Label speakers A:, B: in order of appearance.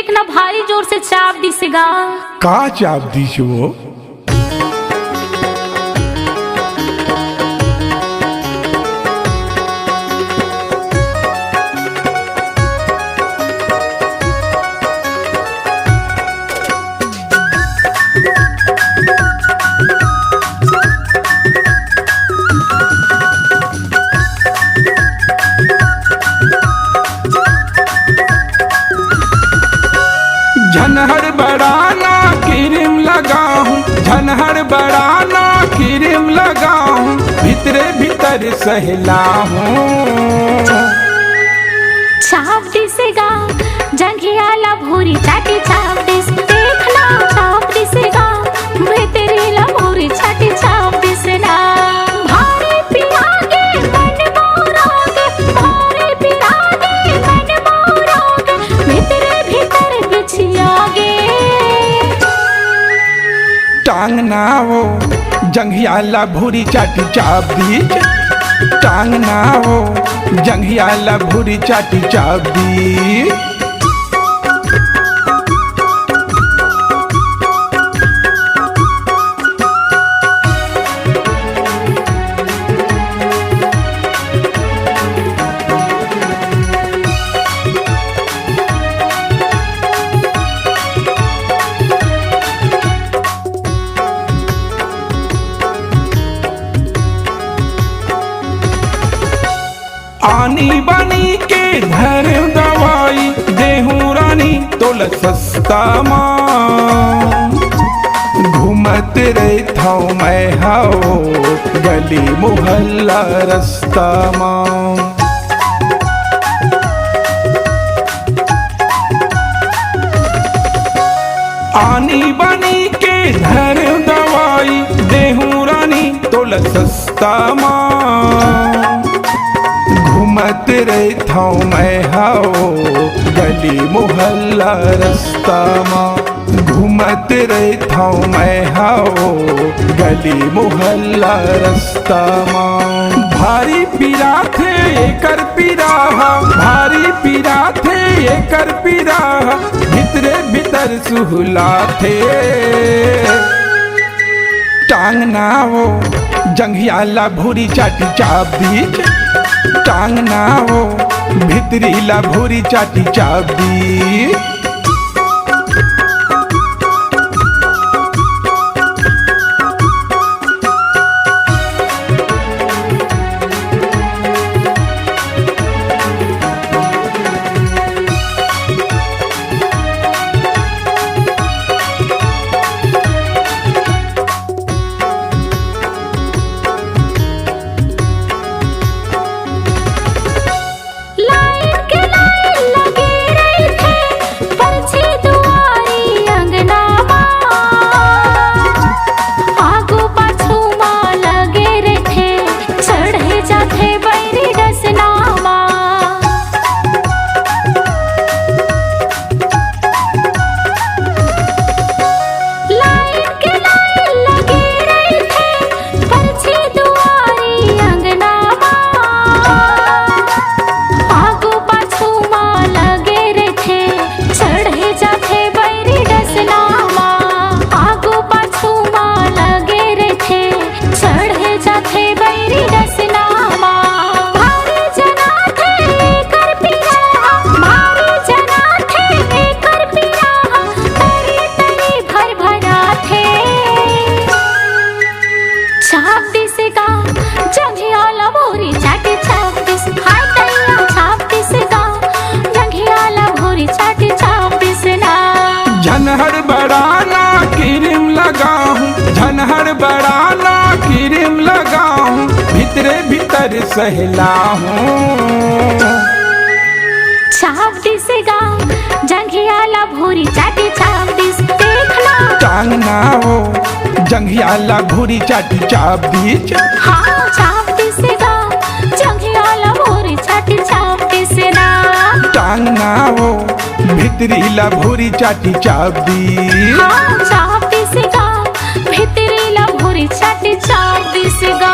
A: देखना भारी जोर से चाप दिसेगा।
B: का चाप दिस वो? झनहर बड़ाना क्रीम लगाऊं, झनहर बड़ाना क्रीम लगाऊं, भीतरे भीतर सहला हूँ।
A: चाप दिसेगा जंघिया ला भूरी चाटी चाप दिस, देखना चाप दिसेगा भीतरी ला भूरी चाटी चाप दिसना। भारी पिरागे मन मोरागे, भारी पिरागे मन मोरागे, भीतरे भीतर बिछियागे।
B: टांग ना वो जंघिया ला भूरी चाटी चाप दीज, टांग ना वो जंघिया ला भूरी चाटी चाप दी। आनी बानी के धर दवाई देहूं रानी तोल सस्ता माँ, घूमत रहता हूँ मैं हाओ गली मोहल्ला रास्ता माँ। आनी बानी के धर दवाई देहूं रानी तोल सस्ता माँ, घूमत रहता हूँ मैं हाओ गली मोहल्ला रास्ता माँ, घूमत रहता हूँ मैं हाओ गली मोहल्ला रास्ता माँ। भारी पीरा थे एकर पीराहा, भारी पीरा थे एकर पीराहा, भीतरे भीतर सुहला थे। टांग ना वो जंघिया ला भूरी चाटी चाप दीज, टांग ना वो भीतरी ला भूरी चाटी चाप दी। झनहर बड़ाना क्रीम लगाऊं, झनहर बड़ाना क्रीम लगाऊं, भीतरे भीतर सहला हूँ।
A: चाप दिसेगा जंघिया ला भूरी चाटी चाप दिस, देखना
B: टांग ना वो जंघिया ला भूरी चाटी चाप दीज।
A: हाँ चाप दिसेगा जंघिया ला भूरी चाटी चाप दिसना।
B: टांग ना वो भीतरी ला भूरी चाटी चाप दी।
A: हाँ चाप दिसेगा भीतरी ला भूरी चाटी चाप दिसेगा।